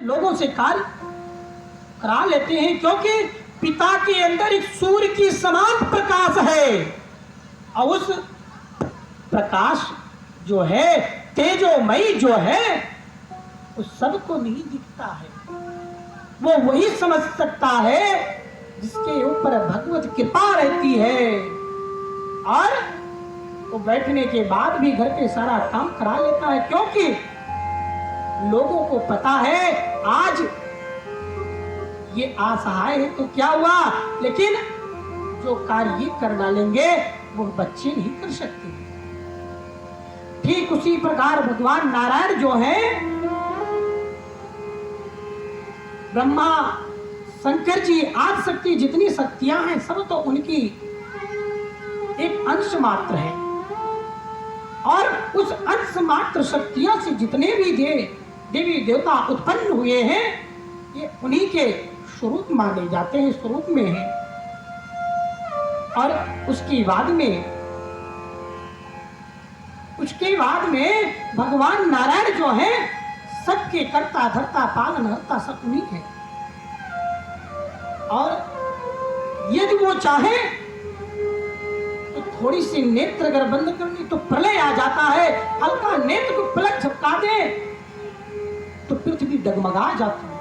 लोगों से कार्य करा लेते हैं, क्योंकि पिता के अंदर एक सूर्य की समान प्रकाश है और उस प्रकाश जो है, तेजोमयी जो है, उस सबको नहीं दिखता है। वो वही समझ सकता है जिसके ऊपर भगवत कृपा रहती है। और वो बैठने के बाद भी घर पे सारा काम करा लेता है, क्योंकि लोगों को पता है आज ये असहाय है तो क्या हुआ, लेकिन जो कार्य कर डालेंगे वो बच्चे नहीं कर सकते। ठीक उसी प्रकार भगवान नारायण जो है, ब्रह्मा शंकर जी आदि शक्ति जितनी शक्तियां हैं सब तो उनकी एक अंश मात्र है, और उस अंश मात्र शक्तियों से जितने भी देवी देवता उत्पन्न हुए हैं ये उन्हीं के स्वरूप माने जाते हैं, स्वरूप में है। और उसके बाद में भगवान नारायण जो है सबके कर्ता धर्ता पालन हर्ता सब उन्हीं है। और यदि वो चाहे तो थोड़ी सी नेत्र अगर बंद करनी तो प्रलय आ जाता है, हल्का नेत्र को पलक झपका दे तो पृथ्वी डगमगा जाती है।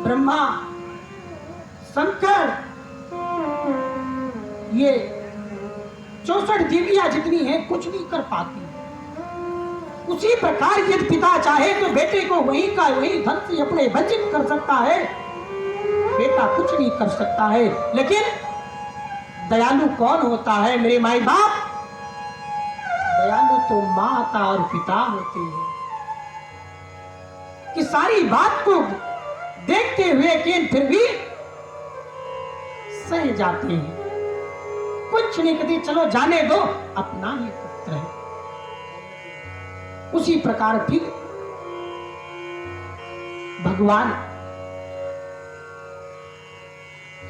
ब्रह्मा शंकर ये 64 देवियां जितनी हैं कुछ नहीं कर पाती। उसी प्रकार यदि पिता चाहे तो बेटे को वही का वही धन से अपने वंचित कर सकता है, बेटा कुछ नहीं कर सकता है। लेकिन दयालु कौन होता है मेरे माई बाप? दयालु तो माता और पिता होते हैं कि सारी बात को देखते हुए कि फिर भी सह जाते हैं, कुछ नहीं कहते, चलो जाने दो, अपना ही पुत्र है। उसी प्रकार फिर भगवान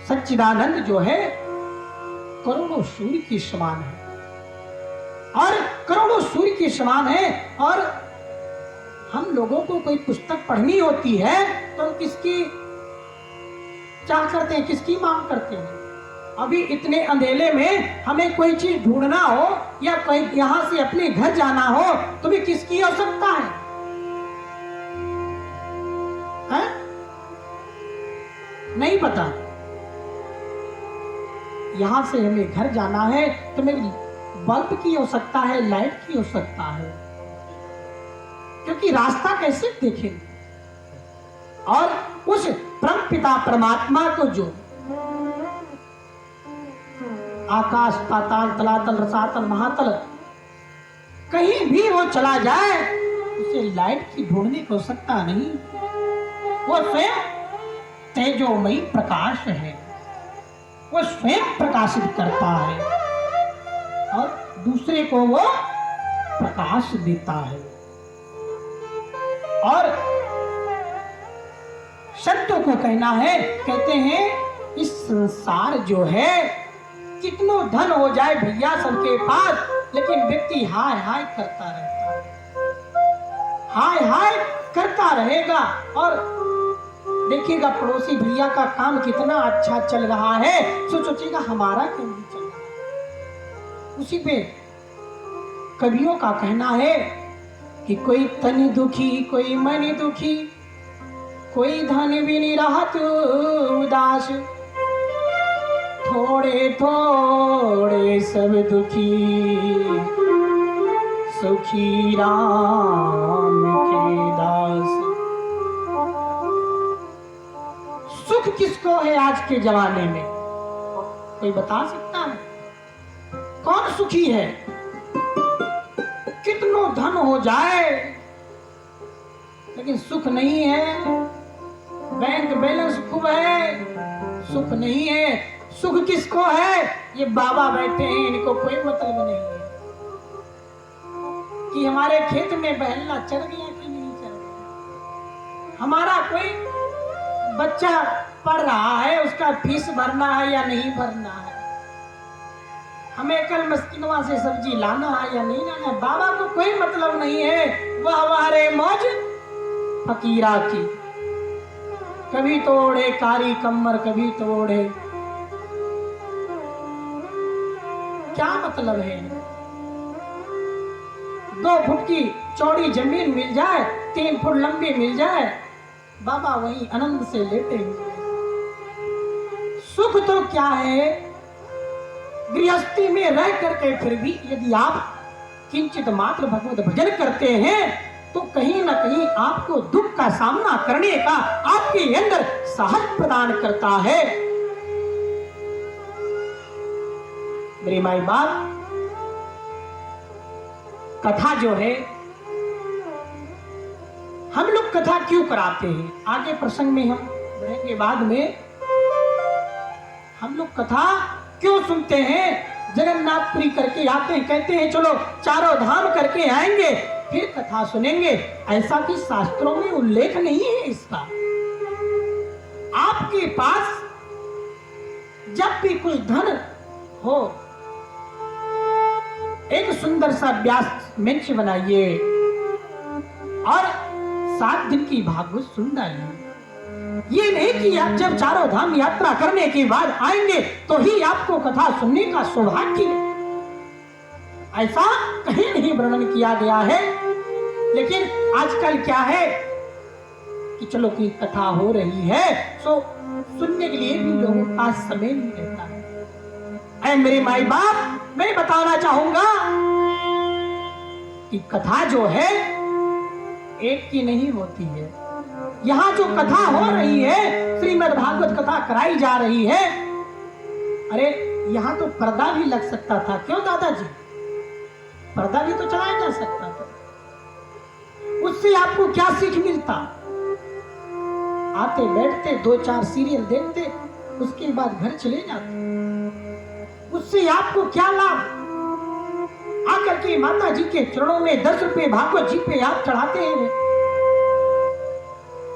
सच्चिदानंद जो है करोड़ों सूर्य के समान है, और करोड़ों सूर्य के समान है। और हम लोगों को कोई पुस्तक पढ़नी होती है तो हम किसकी चाह करते हैं, किसकी मांग करते हैं? अभी इतने अंधेले में हमें कोई चीज ढूंढना हो या कोई यहां से अपने घर जाना हो तो भी किसकी आवश्यकता है? नहीं पता। यहां से हमें घर जाना है तो मेरी बल्ब की आवश्यकता है, लाइट की आवश्यकता है, क्योंकि रास्ता कैसे देखेंगे? और उस परम पिता परमात्मा को जो आकाश पाताल तलातल रसातल महातल कहीं भी वो चला जाए उसे लाइट की ढूंढने की आवश्यकता नहीं। वो स्वयं तेजोमयी प्रकाश है, वो स्वयं प्रकाशित करता है और दूसरे को वो प्रकाश देता है। और संतों को कहना है, कहते हैं इस संसार जो है कितनो धन हो जाए भैया सबके पास, लेकिन व्यक्ति हाय हाय करता रहता है, हाय हाय करता रहेगा। और देखिएगा पड़ोसी भैया का काम कितना अच्छा चल रहा है, सोचेगा हमारा क्यों नहीं चल रहा। उसी पे कवियों का कहना है कि कोई तन दुखी कोई मन दुखी, कोई धन भी नहीं रहत उदास, थोड़े थोड़े सब दुखी, सुखी राम के दास। सुख किसको है आज के जमाने में? कोई बता सकता है? कौन सुखी है? कितनो धन हो जाए लेकिन सुख नहीं है, बैंक बैलेंस खूब है, सुख नहीं है। सुख किसको है? ये बाबा बैठे हैं, इनको कोई मतलब नहीं है कि हमारे खेत में बहला चढ़ गया कि नहीं चढ़ गया, हमारा कोई बच्चा पढ़ रहा है उसका फीस भरना है या नहीं भरना है, हमें कल मस्किनवा से सब्जी लाना है या नहीं लाना है। बाबा को कोई मतलब नहीं है, वह हमारे मौज फकीरा की, कभी तो ओढ़े कारी कमर, कभी तो ओढ़े। क्या मतलब है? 2 फुट की चौड़ी जमीन मिल जाए, 3 फुट लंबी मिल जाए, बाबा वहीं आनंद से लेटेंगे। सुख तो क्या है, गृहस्थी में रह करके फिर भी यदि आप किंचित मात्र भगवत भजन करते हैं तो कहीं ना कहीं आपको दुख का सामना करने का आपके अंदर साहस प्रदान करता है। मेरे माई बाप, कथा जो है, हम लोग कथा क्यों कराते हैं, आगे प्रसंग में हम बढ़ेंगे बाद में। हम लोग कथा क्यों सुनते हैं? जगन्नाथपुरी करके आते हैं, कहते हैं चलो चारों धाम करके आएंगे फिर कथा सुनेंगे। ऐसा कि शास्त्रों में उल्लेख नहीं है इसका। आपके पास जब भी कुछ धन हो, एक सुंदर सा व्यास मंच बनाइए और 7 दिन की भागवत सुन डालिए। ये नहीं कि आप जब चारों धाम यात्रा करने के बाद आएंगे तो ही आपको कथा सुनने का सौभाग्य है, ऐसा कहीं नहीं वर्णन किया गया है। लेकिन आजकल क्या है कि चलो की कथा हो रही है तो सुनने के लिए भी लोगों का समय नहीं रहता है। ऐ मेरे माई बाप, मैं बताना चाहूंगा कि कथा जो है एक की नहीं होती है। यहाँ जो कथा हो रही है, श्रीमद् भागवत कथा कराई जा रही है, अरे यहाँ तो पर्दा भी लग सकता था, क्यों दादाजी? पर्दा भी तो चलाया जा सकता था। उससे आपको क्या सीख मिलता? आते बैठते 2-4 सीरियल देखते, उसके बाद घर चले जाते। उससे आपको क्या लाभ? आकर के माता जी के चरणों में 10 रुपए भागवत जी पे आप चढ़ाते हैं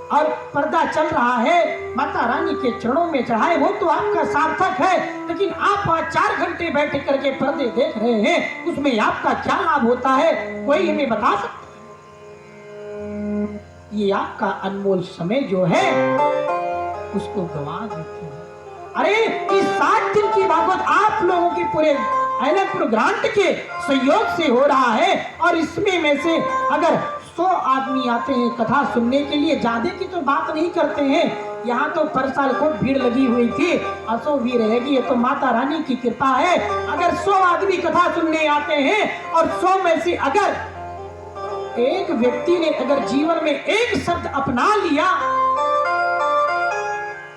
और पर्दा चल रहा है, माता रानी के चरणों में चढ़ाए, वो तो आपका सार्थक है। लेकिन आप 4 घंटे बैठ करके पर्दे देख रहे हैं, उसमें आपका क्या लाभ होता है? कोई हमें बता सकता है? ये आपका अनमोल समय जो है उसको गंवा देते हैं। अरे इस 7 दिन की भागवत आप लोगों के पूरे ऐलनपुर ग्रांट के सहयोग से हो रहा है और इसमें में से अगर 100 आदमी आते हैं कथा सुनने के लिए, ज्यादा की तो बात नहीं करते हैं। यहाँ तो पर साल खूब भीड़ लगी हुई थी, 100 भी रहेगी, ये तो माता रानी की कृपा है। अगर 100 आदमी कथा सुनने आते हैं और 100 में से अगर एक व्यक्ति ने अगर जीवन में एक शब्द अपना लिया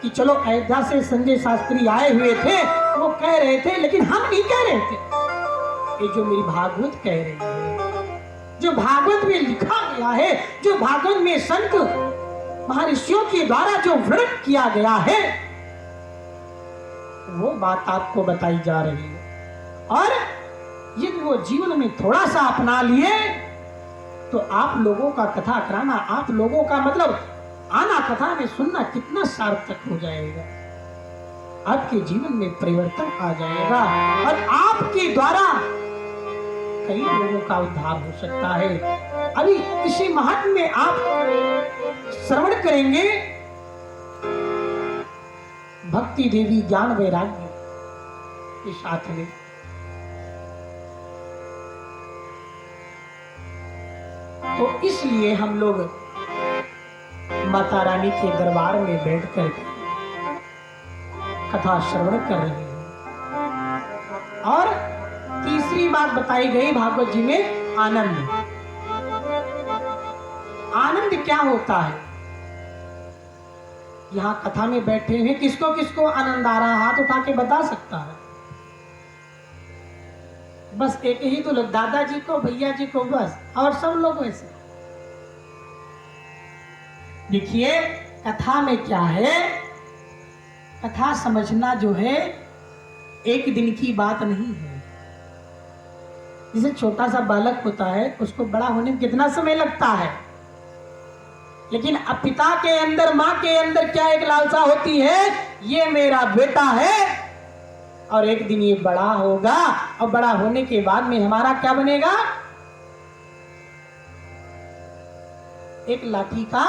कि चलो अयोध्या से संजय शास्त्री आए हुए थे, वो कह रहे थे लेकिन हम नहीं कह रहे थे, ये जो मेरी भागवत कह रही है, जो भागवत में लिखा गया है, जो भागवत में संत महर्षियों के द्वारा जो वर्णन किया गया है, वो बात आपको बताई जा रही है। और यदि वो जीवन में थोड़ा सा अपना लिए तो आप लोगों का कथा कराना, आप लोगों का मतलब आना कथा में सुनना कितना सार्थक हो जाएगा। आपके जीवन में परिवर्तन आ जाएगा और आपके द्वारा कई लोगों का उद्धार हो सकता है। अभी इसी महात्म में आप श्रवण करेंगे भक्ति देवी ज्ञान वैराग्य के साथ में। तो इसलिए हम लोग माता रानी के दरबार में बैठकर कथा श्रवण कर रहे हैं। और तीसरी बात बताई गई भागवत जी में, आनंद। आनंद क्या होता है? यहाँ कथा में बैठे हैं, किसको किसको आनंद आ रहा, हाथ उठा के बता सकता है? बस एक ही तो लोग, दादाजी को, भैया जी को, बस, और सब लोग वैसे। देखिए कथा में क्या है, कथा समझना जो है एक दिन की बात नहीं है। जैसे छोटा सा बालक होता है, उसको बड़ा होने में कितना समय लगता है, लेकिन अब पिता के अंदर, माँ के अंदर क्या एक लालसा होती है, ये मेरा बेटा है और एक दिन ये बड़ा होगा और बड़ा होने के बाद में हमारा क्या बनेगा? एक लाठी का